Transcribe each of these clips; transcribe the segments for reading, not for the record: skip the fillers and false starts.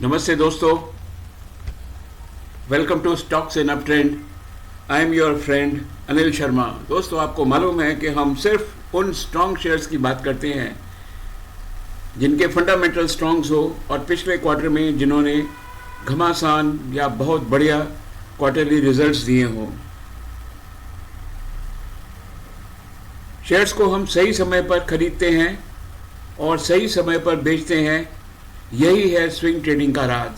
नमस्ते दोस्तों, welcome to stocks in up trend. I am your friend Anil Sharma. दोस्तों, आपको मालूम है कि हम सिर्फ उन स्ट्रॉन्ग शेयर्स की बात करते हैं जिनके फंडामेंटल स्ट्रॉन्ग्स हो और पिछले क्वार्टर में जिन्होंने घमासान या बहुत बढ़िया क्वार्टरली रिजल्ट्स दिए हों। शेयर्स को हम सही समय पर खरीदते हैं और सही समय पर बेचते हैं। यही है स्विंग ट्रेडिंग का राज।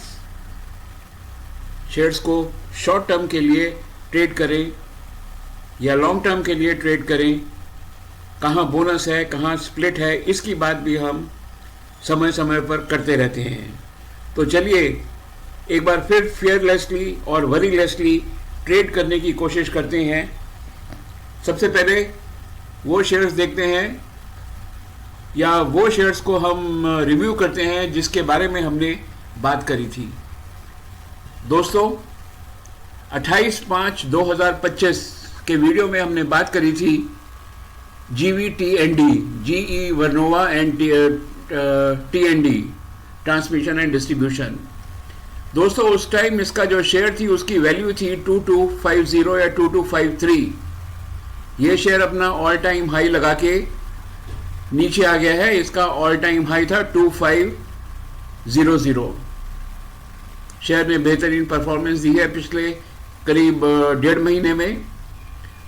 शेयर्स को शॉर्ट टर्म के लिए ट्रेड करें या लॉन्ग टर्म के लिए ट्रेड करें, कहाँ बोनस है कहाँ स्प्लिट है, इसकी बात भी हम समय समय पर करते रहते हैं। तो चलिए एक बार फिर फियरलेसली और वरीलेसली ट्रेड करने की कोशिश करते हैं। सबसे पहले वो शेयर्स देखते हैं या वो शेयर्स को हम रिव्यू करते हैं जिसके बारे में हमने बात करी थी। दोस्तों, 28/5/2025 के वीडियो में हमने बात करी थी GVTND, GE Vernova and TND, transmission and distribution. दोस्तों, उस टाइम इसका जो शेयर थी उसकी वैल्यू थी 2250 या 2253। ये शेयर अपना ऑल टाइम हाई लगा के नीचे आ गया है। इसका ऑल टाइम हाई था 2500। शेयर ने बेहतरीन परफॉर्मेंस दी है पिछले करीब 1.5 महीने में।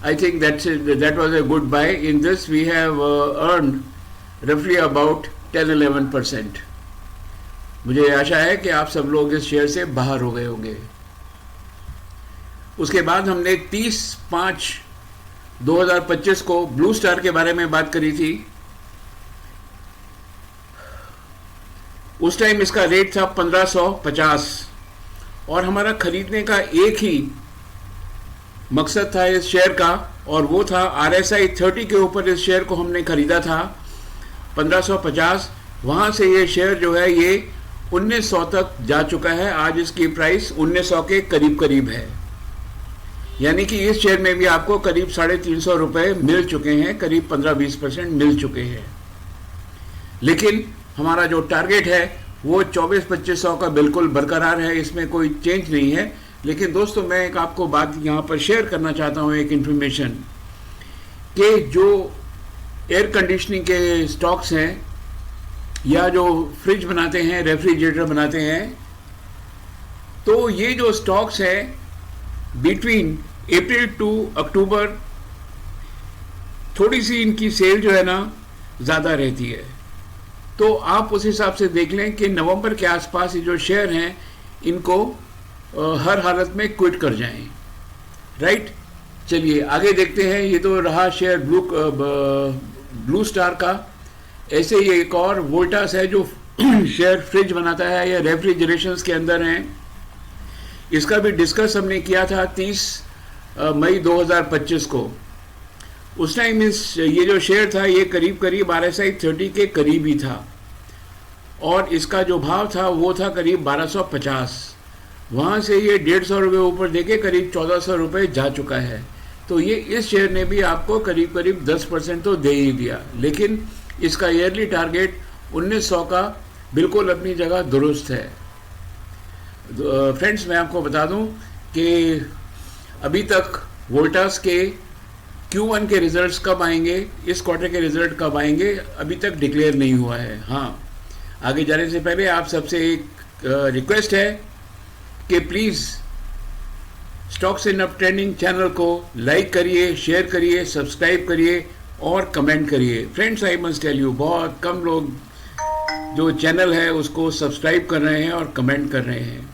I think that was a good buy. In this we have earn रफली अबाउट 10-11%। मुझे आशा है कि आप सब लोग इस शेयर से बाहर हो गए होंगे। उसके बाद हमने 30/5/2025 को ब्लू स्टार के बारे में बात करी थी। उस टाइम इसका रेट था 1550 और हमारा खरीदने का एक ही मकसद था इस शेयर का, और वो था RSI 30 के ऊपर इस शेयर को हमने खरीदा था 1550। वहाँ से ये शेयर जो है ये 1900 तक जा चुका है। आज इसकी प्राइस 1900 के करीब करीब है, यानी कि इस शेयर में भी आपको करीब 350 रुपये मिल चुके हैं, करीब 15-20% मिल चुके हैं। लेकिन हमारा जो टारगेट है वो 2400-2500 का बिल्कुल बरकरार है, इसमें कोई चेंज नहीं है। लेकिन दोस्तों, मैं एक आपको बात यहाँ पर शेयर करना चाहता हूँ, एक इन्फॉर्मेशन कि जो एयर कंडीशनिंग के स्टॉक्स हैं या जो फ्रिज बनाते हैं, रेफ्रिजरेटर बनाते हैं, तो ये जो स्टॉक्स हैं बिटवीन अप्रैल टू अक्टूबर थोड़ी सी इनकी सेल जो है ना ज़्यादा रहती है। तो आप उस हिसाब से देख लें कि नवंबर के आसपास ये जो शेयर हैं इनको हर हालत में क्विट कर जाएं। राइट, चलिए आगे देखते हैं। ये तो रहा शेयर ब्लू स्टार का। ऐसे ही एक और वोल्टास है जो शेयर फ्रिज बनाता है या रेफ्रिजरेशंस के अंदर हैं। इसका भी डिस्कस हमने किया था 30 मई 2025 को। उस टाइम ये जो शेयर था ये करीब करीब RSI 30 के करीब ही था और इसका जो भाव था वो था करीब 1250। वहाँ से ये 150 रुपये ऊपर देके करीब 1400 रुपये जा चुका है। तो ये इस शेयर ने भी आपको करीब करीब 10% तो दे ही दिया। लेकिन इसका ईयरली टारगेट 1900 का बिल्कुल अपनी जगह दुरुस्त है। फ्रेंड्स, मैं आपको बता दूं कि अभी तक वोल्टास के Q1 के रिजल्ट्स कब आएंगे, इस क्वार्टर के रिजल्ट कब आएंगे, अभी तक डिक्लेयर नहीं हुआ है। हाँ, आगे जाने से पहले आप सबसे एक रिक्वेस्ट है कि please stocks in up trending channel को लाइक करिए, शेयर करिए, सब्सक्राइब करिए और कमेंट करिए। Friends, I must tell you, बहुत कम लोग जो चैनल है उसको सब्सक्राइब कर रहे हैं और कमेंट कर रहे हैं।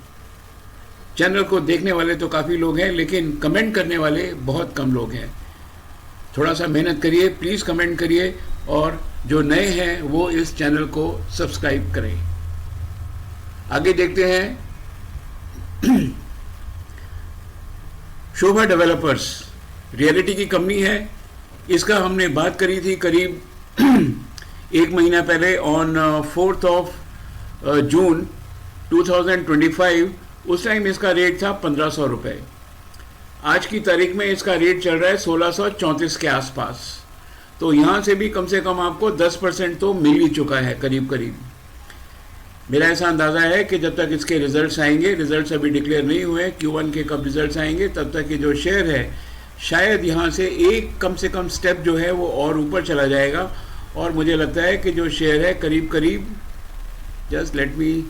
चैनल को देखने वाले तो काफ़ी लोग हैं, लेकिन कमेंट करने वाले बहुत कम लोग हैं। थोड़ा सा मेहनत करिए, प्लीज़ कमेंट करिए, और जो नए हैं वो इस चैनल को सब्सक्राइब करें। आगे देखते हैं। शोभा डेवलपर्स रियलिटी की कंपनी है। इसका हमने बात करी थी करीब 1 महीना पहले ऑन 4 जून 2025। उस टाइम इसका रेट था 1500 रुपये। आज की तारीख में इसका रेट चल रहा है 1634 के आसपास। तो यहाँ से भी कम से कम आपको 10% तो मिल ही चुका है करीब करीब। मेरा ऐसा अंदाज़ा है कि जब तक इसके रिजल्ट्स आएंगे, रिजल्ट्स अभी डिक्लेयर नहीं हुए, Q1 के कब रिजल्ट्स आएंगे, तब तक ये जो शेयर है शायद यहाँ से एक कम से कम स्टेप जो है वो और ऊपर चला जाएगा। और मुझे लगता है कि जो शेयर है करीब करीब, जस्ट लेट मी,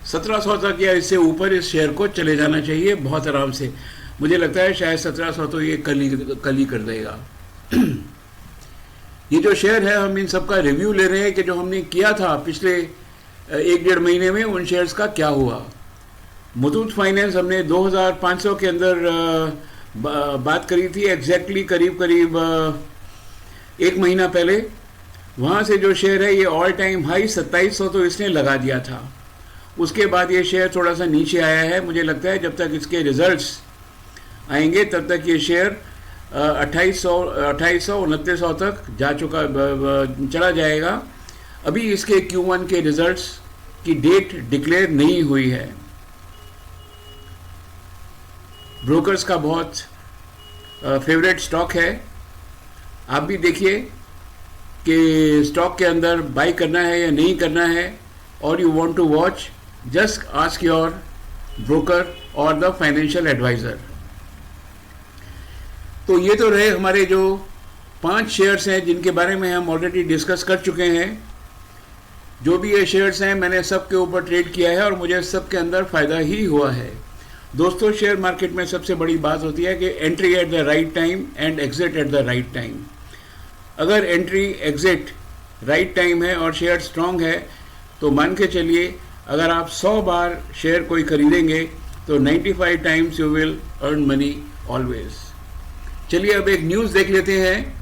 $1700 तक या इससे ऊपर इस शेयर को चले जाना चाहिए बहुत आराम से। मुझे लगता है शायद 1700 तो ये कल ही कर देगा। ये जो शेयर है, हम इन सब का रिव्यू ले रहे हैं कि जो हमने किया था पिछले 1-1.5 महीने में, उन शेयर्स का क्या हुआ। मुथूट फाइनेंस हमने 2500 के अंदर बात करी थी, एग्जैक्टली करीब करीब 1 महीना पहले। वहाँ से जो शेयर है ये ऑल टाइम हाई 2700 तो इसने लगा दिया था। उसके बाद ये शेयर थोड़ा सा नीचे आया है। मुझे लगता है जब तक इसके रिजल्ट्स आएंगे तब तक ये शेयर 2800-2900 तक जा चुका चला जाएगा। अभी इसके Q1 के रिजल्ट्स की डेट डिक्लेयर नहीं हुई है। ब्रोकर्स का बहुत फेवरेट स्टॉक है। आप भी देखिए कि स्टॉक के अंदर बाई करना है या नहीं करना है, और you want to watch, just ask your broker और द फाइनेंशियल एडवाइज़र। तो ये तो रहे हमारे जो 5 शेयर्स हैं जिनके बारे में हम ऑलरेडी डिस्कस कर चुके हैं। जो भी ये शेयर्स हैं मैंने सब के ऊपर ट्रेड किया है और मुझे सब के अंदर फ़ायदा ही हुआ है। दोस्तों, शेयर मार्केट में सबसे बड़ी बात होती है कि entry at the right time and exit at the right time. अगर एंट्री एग्जिट राइट टाइम है और शेयर स्ट्रांग है तो मान के चलिए, अगर आप 100 बार शेयर कोई खरीदेंगे तो 95 times you will earn money always. चलिए अब एक न्यूज़ देख लेते हैं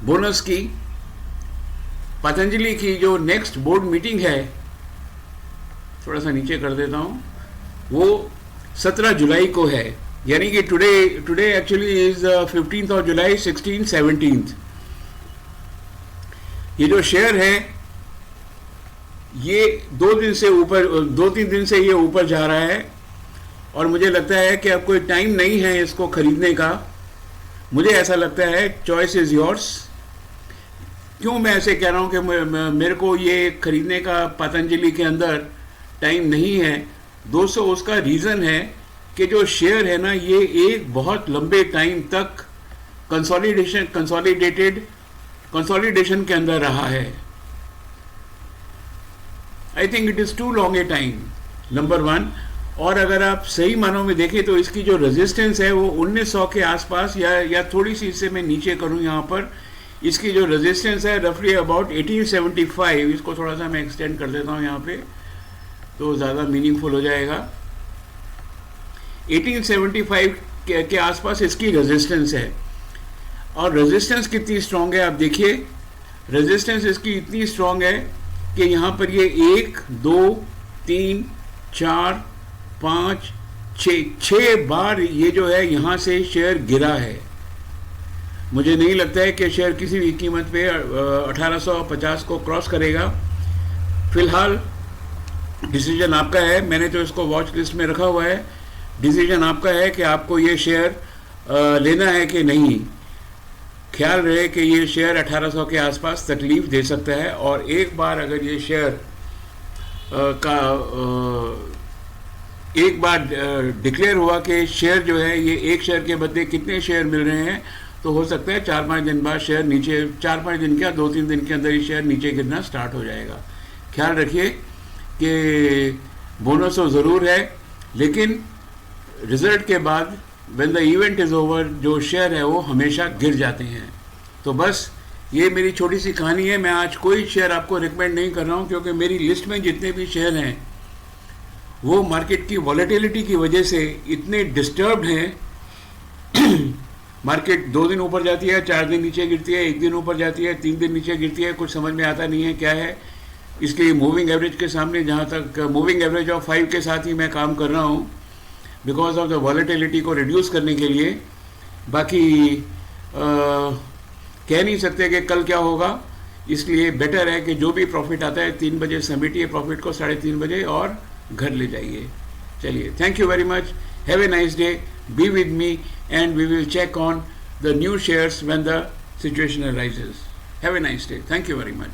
बोनस की। पतंजलि की जो नेक्स्ट बोर्ड मीटिंग है, थोड़ा सा नीचे कर देता हूँ, वो 17 जुलाई को है। यानी कि today actually is 15th of July, 16th, 17th। ये जो शेयर है ये 2-3 दिन से ये ऊपर जा रहा है और मुझे लगता है कि अब कोई टाइम नहीं है इसको खरीदने का। मुझे ऐसा लगता है, चॉइस इज़ योर्स। क्यों मैं ऐसे कह रहा हूँ कि मेरे को ये खरीदने का पतंजलि के अंदर टाइम नहीं है दोस्तों? उसका रीज़न है कि जो शेयर है ना, ये एक बहुत लंबे टाइम तक कंसोलिडेशन के अंदर रहा है। I think it is too long a time, number 1। और अगर आप सही मानों में देखें तो इसकी जो रेजिस्टेंस है वो 1900 के आसपास या थोड़ी सी इससे मैं नीचे करूं, यहाँ पर इसकी जो रेजिस्टेंस है रफली अबाउट 1875। इसको थोड़ा सा मैं एक्सटेंड कर देता हूँ यहाँ पे तो ज़्यादा मीनिंगफुल हो जाएगा। 1875 के आसपास इसकी रेजिस्टेंस है। और रेजिस्टेंस कितनी स्ट्रॉन्ग है आप देखिए। रेजिस्टेंस इसकी इतनी स्ट्रॉन्ग है कि यहाँ पर ये 1, 2, 3, 4, 5, 6 बार ये जो है यहाँ से शेयर गिरा है। मुझे नहीं लगता है कि शेयर किसी भी कीमत पे 1850 को क्रॉस करेगा। फिलहाल डिसीजन आपका है, मैंने तो इसको वॉच लिस्ट में रखा हुआ है। डिसीजन आपका है कि आपको ये शेयर लेना है कि नहीं। ख्याल रहे कि ये शेयर 1800 के आसपास तकलीफ दे सकता है, और एक बार अगर ये शेयर एक बार डिक्लेयर हुआ कि शेयर जो है ये एक शेयर के बदले कितने शेयर मिल रहे हैं, तो हो सकता है 4-5 दिन बाद शेयर नीचे, 4-5 दिन क्या 2-3 दिन के अंदर ही शेयर नीचे गिरना स्टार्ट हो जाएगा। ख्याल रखिए कि बोनस तो ज़रूर है, लेकिन रिजल्ट के बाद when the event is over जो शेयर है वो हमेशा गिर जाते हैं। तो बस ये मेरी छोटी सी कहानी है। मैं आज कोई शेयर आपको रिकमेंड नहीं कर रहा हूँ, क्योंकि मेरी लिस्ट में जितने भी शेयर हैं वो मार्केट की वॉलेटिलिटी की वजह से इतने डिस्टर्ब्ड हैं। मार्केट 2 दिन ऊपर जाती है, 4 दिन नीचे गिरती है, 1 दिन ऊपर जाती है, 3 दिन नीचे गिरती है, कुछ समझ में आता नहीं है क्या है। इसलिए मूविंग एवरेज के सामने, जहाँ तक मूविंग एवरेज ऑफ 5 के साथ ही मैं काम कर रहा हूँ बिकॉज ऑफ द वॉलेटिलिटी को रिड्यूस करने के लिए। बाकी कह नहीं सकते कि कल क्या होगा, इसलिए बेटर है कि जो भी प्रॉफिट आता है 3 बजे समेटिए प्रॉफिट को, 3:30 बजे और घर ले जाइए। चलिए, thank you very much, have a nice day. be with me, and we will check on the new shares when the situation arises. Have a nice day. Thank you very much.